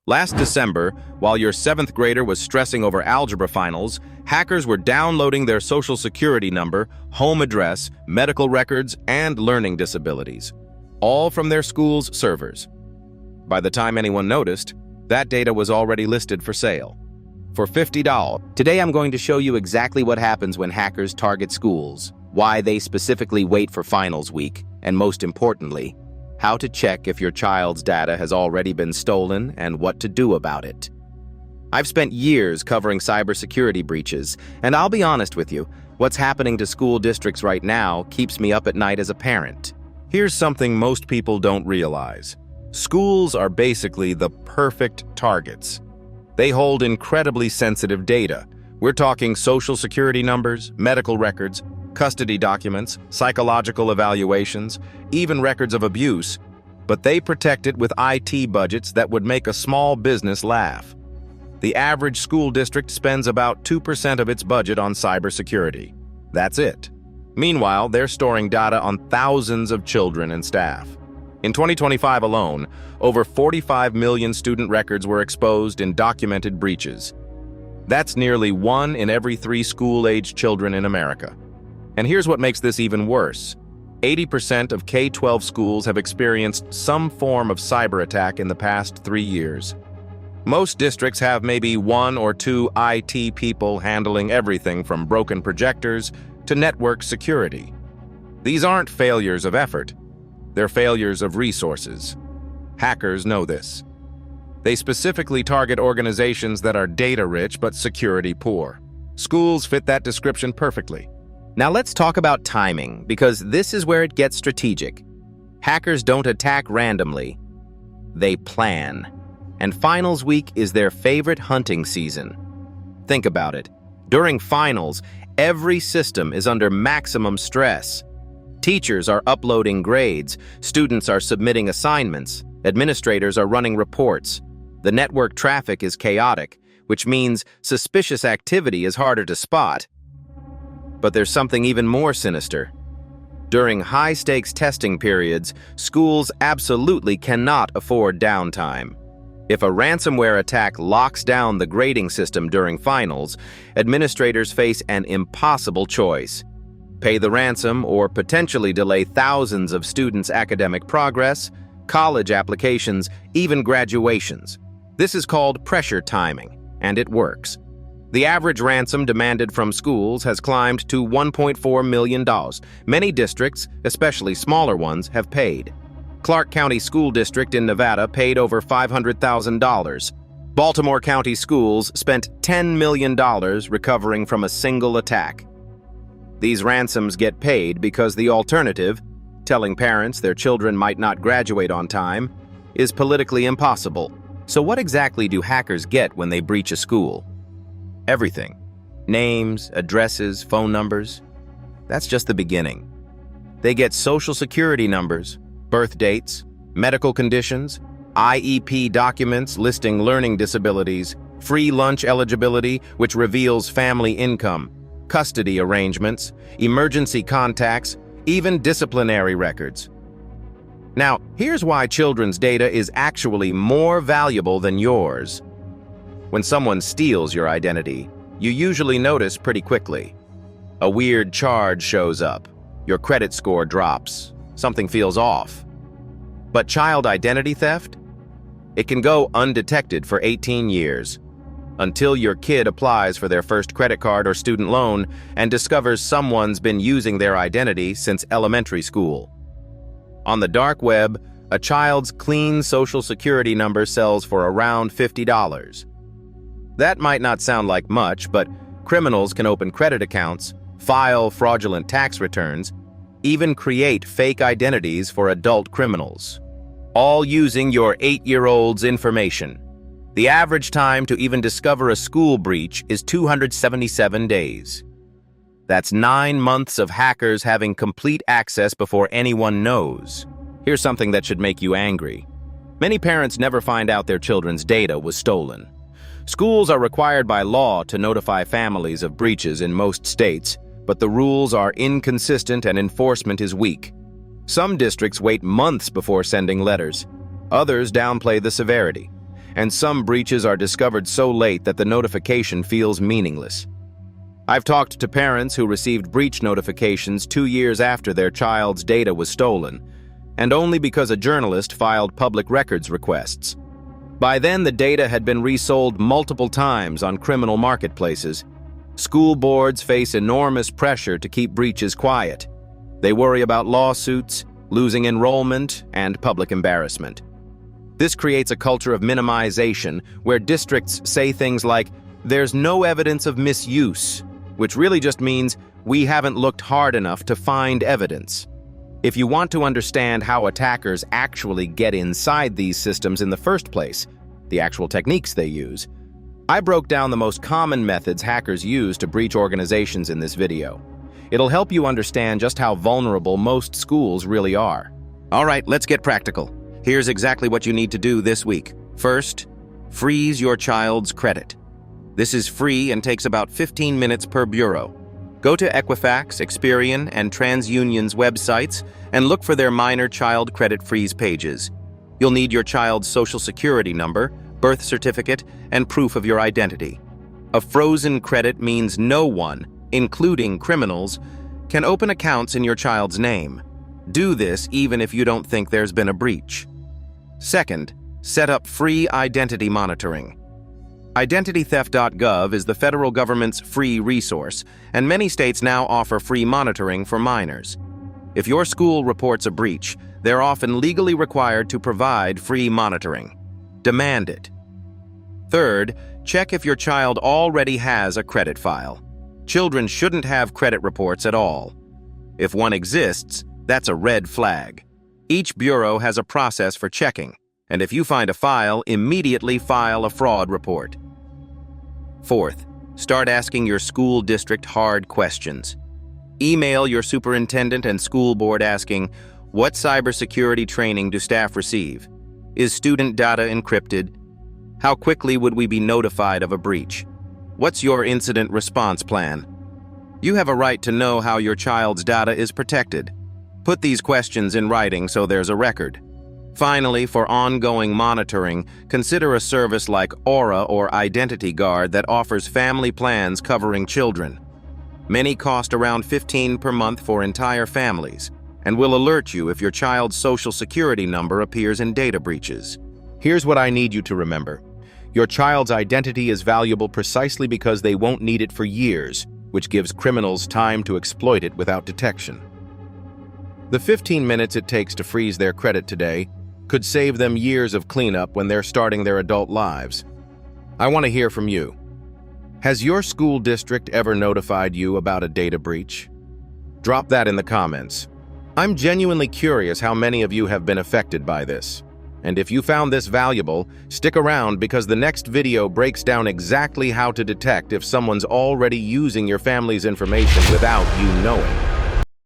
Last December, while your 7th grader was stressing over algebra finals, hackers were downloading their social security number, home address, medical records, and learning disabilities, all from their school's servers. By the time anyone noticed, that data was already listed for sale. For $50. Today I'm going to show you exactly what happens when hackers target schools, why they specifically wait for finals week, and most importantly, how to check if your child's data has already been stolen and what to do about it. I've spent years covering cybersecurity breaches, and I'll be honest with you, what's happening to school districts right now keeps me up at night as a parent. Here's something most people don't realize. Schools are basically the perfect targets. They hold incredibly sensitive data. We're talking social security numbers, medical records, custody documents, psychological evaluations, even records of abuse, but they protect it with IT budgets that would make a small business laugh. The average school district spends about 2% of its budget on cybersecurity. That's it. Meanwhile, they're storing data on thousands of children and staff. In 2025 alone, over 45 million student records were exposed in documented breaches. That's nearly 1 in every 3 school-aged children in America. And here's what makes this even worse. 80% of K-12 schools have experienced some form of cyber attack in the past 3 years. Most districts have maybe 1 or 2 IT people handling everything from broken projectors to network security. These aren't failures of effort. They're failures of resources. Hackers know this. They specifically target organizations that are data-rich but security-poor. Schools fit that description perfectly. Now let's talk about timing, because this is where it gets strategic. Hackers don't attack randomly. They plan. And finals week is their favorite hunting season. Think about it. During finals, every system is under maximum stress. Teachers are uploading grades, students are submitting assignments, administrators are running reports. The network traffic is chaotic, which means suspicious activity is harder to spot. But there's something even more sinister. During high-stakes testing periods, schools absolutely cannot afford downtime. If a ransomware attack locks down the grading system during finals, administrators face an impossible choice: pay the ransom or potentially delay thousands of students' academic progress, college applications, even graduations. This is called pressure timing, and it works. The average ransom demanded from schools has climbed to $1.4 million. Many districts, especially smaller ones, have paid. Clark County School District in Nevada paid over $500,000. Baltimore County Schools spent $10 million recovering from a single attack. These ransoms get paid because the alternative, telling parents their children might not graduate on time, is politically impossible. So what exactly do hackers get when they breach a school? Everything. Names, addresses, phone numbers. That's just the beginning. They get social security numbers, birth dates, medical conditions, IEP documents listing learning disabilities, free lunch eligibility, which reveals family income, custody arrangements, emergency contacts, even disciplinary records. Now, here's why children's data is actually more valuable than yours. When someone steals your identity, you usually notice pretty quickly. A weird charge shows up, your credit score drops, something feels off. But child identity theft? It can go undetected for 18 years, until your kid applies for their first credit card or student loan and discovers someone's been using their identity since elementary school. On the dark web, a child's clean social security number sells for around $50. That might not sound like much, but criminals can open credit accounts, file fraudulent tax returns, even create fake identities for adult criminals, all using your 8-year-old's information. The average time to even discover a school breach is 277 days. That's 9 months of hackers having complete access before anyone knows. Here's something that should make you angry. Many parents never find out their children's data was stolen. Schools are required by law to notify families of breaches in most states, but the rules are inconsistent and enforcement is weak. Some districts wait months before sending letters. Others downplay the severity. and some breaches are discovered so late that the notification feels meaningless. I've talked to parents who received breach notifications 2 years after their child's data was stolen, and only because a journalist filed public records requests. By then, the data had been resold multiple times on criminal marketplaces. School boards face enormous pressure to keep breaches quiet. They worry about lawsuits, losing enrollment, and public embarrassment. This creates a culture of minimization where districts say things like, "There's no evidence of misuse," which really just means we haven't looked hard enough to find evidence. If you want to understand how attackers actually get inside these systems in the first place, the actual techniques they use, I broke down the most common methods hackers use to breach organizations in this video. It'll help you understand just how vulnerable most schools really are. All right, let's get practical. Here's exactly what you need to do this week. First, freeze your child's credit. This is free and takes about 15 minutes per bureau. Go to Equifax, Experian, and TransUnion's websites and look for their minor child credit freeze pages. You'll need your child's social security number, birth certificate, and proof of your identity. A frozen credit means no one, including criminals, can open accounts in your child's name. Do this even if you don't think there's been a breach. Second, set up free identity monitoring. IdentityTheft.gov is the federal government's free resource, and many states now offer free monitoring for minors. If your school reports a breach, they're often legally required to provide free monitoring. Demand it. Third, check if your child already has a credit file. Children shouldn't have credit reports at all. If one exists, that's a red flag. Each bureau has a process for checking, and if you find a file, immediately file a fraud report. Fourth, start asking your school district hard questions. Email your superintendent and school board asking, "What cybersecurity training do staff receive? Is student data encrypted? How quickly would we be notified of a breach? What's your incident response plan?" You have a right to know how your child's data is protected. Put these questions in writing so there's a record. Finally, for ongoing monitoring, consider a service like Aura or Identity Guard that offers family plans covering children. Many cost around $15 per month for entire families and will alert you if your child's social security number appears in data breaches. Here's what I need you to remember. Your child's identity is valuable precisely because they won't need it for years, which gives criminals time to exploit it without detection. The 15 minutes it takes to freeze their credit today could save them years of cleanup when they're starting their adult lives. I want to hear from you. Has your school district ever notified you about a data breach? Drop that in the comments. I'm genuinely curious how many of you have been affected by this. And if you found this valuable, stick around because the next video breaks down exactly how to detect if someone's already using your family's information without you knowing.